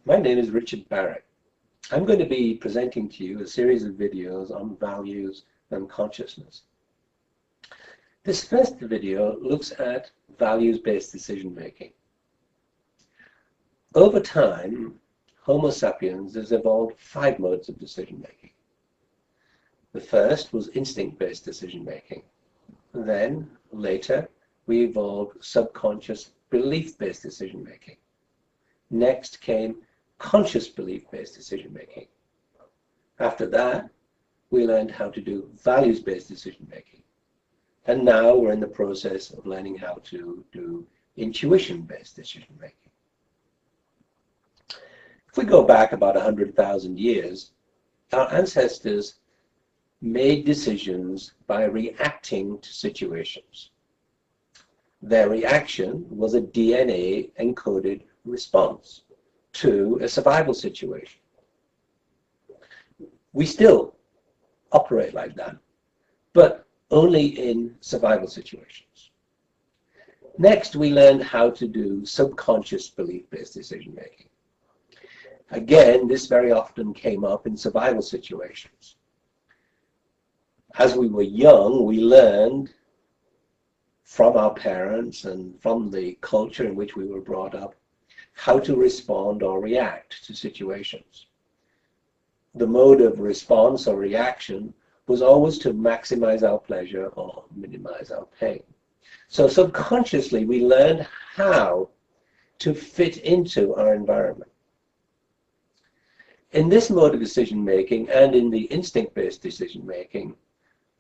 My name is Richard Barrett. I'm going to be presenting to you a series of videos on values and consciousness. This first video looks at values-based decision-making. Over time, Homo sapiens has evolved 5 modes of decision-making. The first was instinct-based decision-making. Then, later, we evolved subconscious belief-based decision-making. Next came conscious belief-based decision-making. After that, we learned how to do values-based decision-making. And now we're in the process of learning how to do intuition-based decision-making. If we go back about 100,000 years, our ancestors made decisions by reacting to situations. Their reaction was a DNA-encoded response to a survival situation. We still operate like that, but only in survival situations. Next, we learned how to do subconscious belief-based decision-making. Again, this very often came up in survival situations. As we were young, we learned from our parents and from the culture in which we were brought up how to respond or react to situations. The mode of response or reaction was always to maximize our pleasure or minimize our pain. So subconsciously, we learned how to fit into our environment. In this mode of decision-making and in the instinct-based decision-making,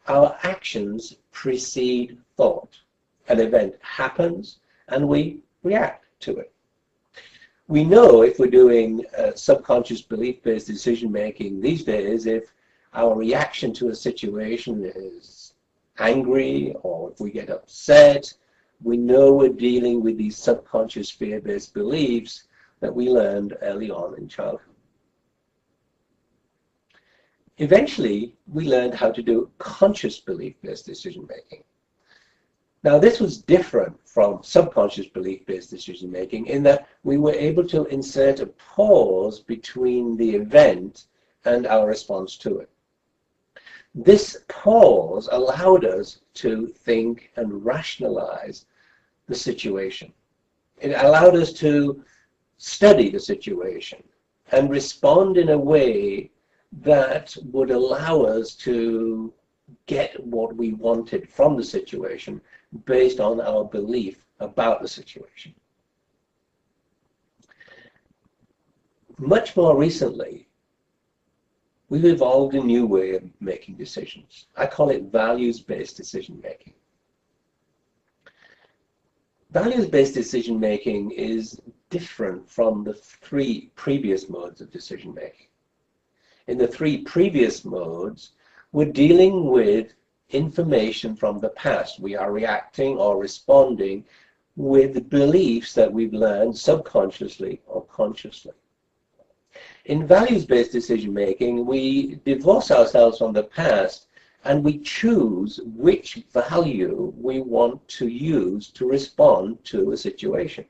our actions precede thought. An event happens and we react to it. We know if we're doing subconscious belief-based decision-making these days, if our reaction to a situation is angry or if we get upset, we know we're dealing with these subconscious fear-based beliefs that we learned early on in childhood. Eventually, we learned how to do conscious belief-based decision-making. Now, this was different from subconscious belief-based decision-making in that we were able to insert a pause between the event and our response to it. This pause allowed us to think and rationalize the situation. It allowed us to study the situation and respond in a way that would allow us to get what we wanted from the situation based on our belief about the situation. Much more recently, we've evolved a new way of making decisions. I call it values-based decision-making. Values-based decision-making is different from the 3 previous modes of decision-making. In the 3 previous modes, we're dealing with information from the past. We are reacting or responding with beliefs that we've learned subconsciously or consciously. In values-based decision-making, we divorce ourselves from the past and we choose which value we want to use to respond to a situation.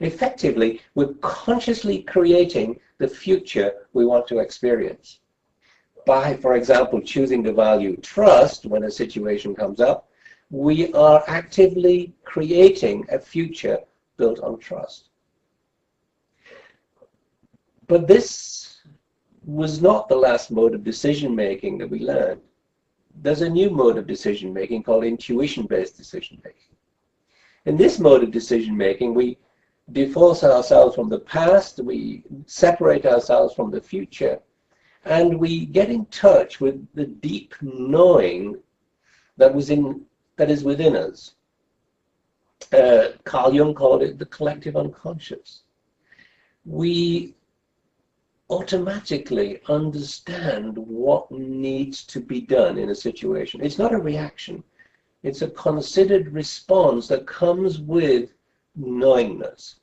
Effectively, we're consciously creating the future we want to experience. By, for example, choosing the value trust when a situation comes up, we are actively creating a future built on trust. But this was not the last mode of decision-making that we learned. There's a new mode of decision-making called intuition-based decision-making. In this mode of decision-making, we divorce ourselves from the past, we separate ourselves from the future, and we get in touch with the deep knowing that is within us. Carl Jung called it the collective unconscious. We automatically understand what needs to be done in a situation. It's not a reaction. It's a considered response that comes with knowingness.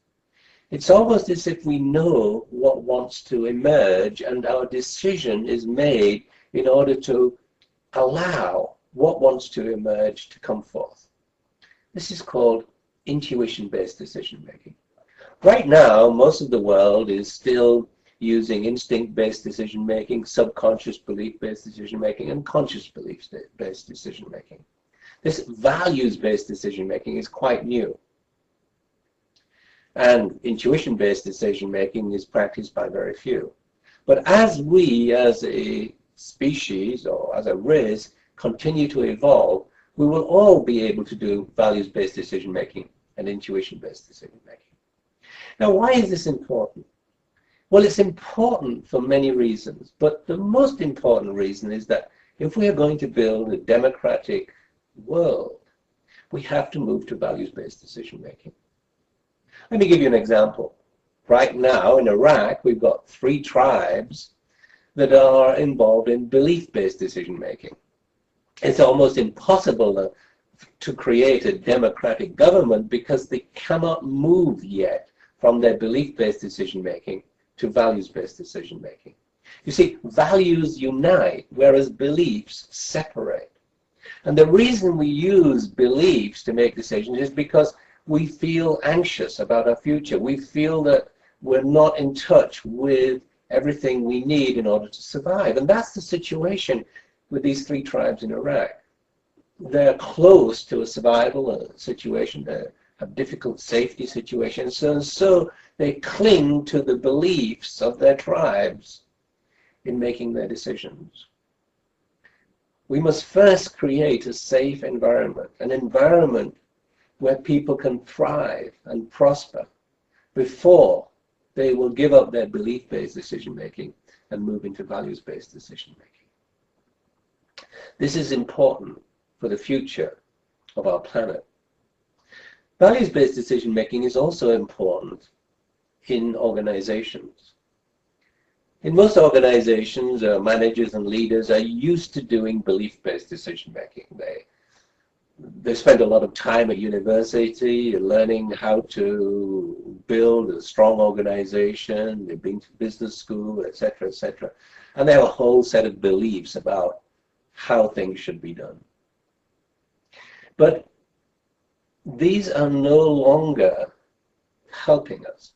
It's almost as if we know what wants to emerge and our decision is made in order to allow what wants to emerge to come forth. This is called intuition-based decision-making. Right now, most of the world is still using instinct-based decision-making, subconscious belief-based decision-making, and conscious belief-based decision-making. This values-based decision-making is quite new. And intuition-based decision-making is practiced by very few. But as we, as a species or as a race, continue to evolve, we will all be able to do values-based decision-making and intuition-based decision-making. Now, why is this important? Well, it's important for many reasons, but the most important reason is that if we are going to build a democratic world, we have to move to values-based decision-making. Let me give you an example. Right now in Iraq, we've got 3 tribes that are involved in belief-based decision-making. It's almost impossible to create a democratic government because they cannot move yet from their belief-based decision-making to values-based decision-making. You see, values unite, whereas beliefs separate. And the reason we use beliefs to make decisions is because we feel anxious about our future. We feel that we're not in touch with everything we need in order to survive. And that's the situation with these 3 tribes in Iraq. They're close to a survival situation. They have difficult safety situations. So they cling to the beliefs of their tribes in making their decisions. We must first create a safe environment, an environment where people can thrive and prosper before they will give up their belief-based decision-making and move into values-based decision-making. This is important for the future of our planet. Values-based decision-making is also important in organizations. In most organizations, managers and leaders are used to doing belief-based decision-making. They spend a lot of time at university learning how to build a strong organization. They've been to business school, etc., etc. And they have a whole set of beliefs about how things should be done. But these are no longer helping us.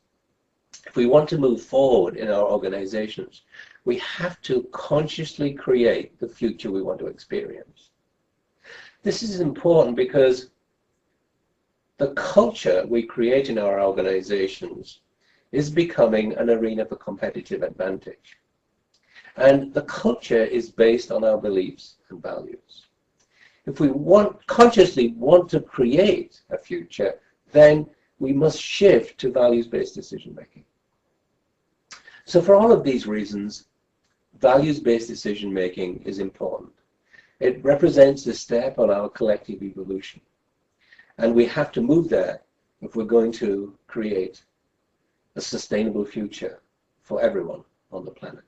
If we want to move forward in our organizations, we have to consciously create the future we want to experience. This is important because the culture we create in our organizations is becoming an arena for competitive advantage. And the culture is based on our beliefs and values. If we consciously want to create a future, then we must shift to values-based decision-making. So for all of these reasons, values-based decision-making is important. It represents a step on our collective evolution. And we have to move there if we're going to create a sustainable future for everyone on the planet.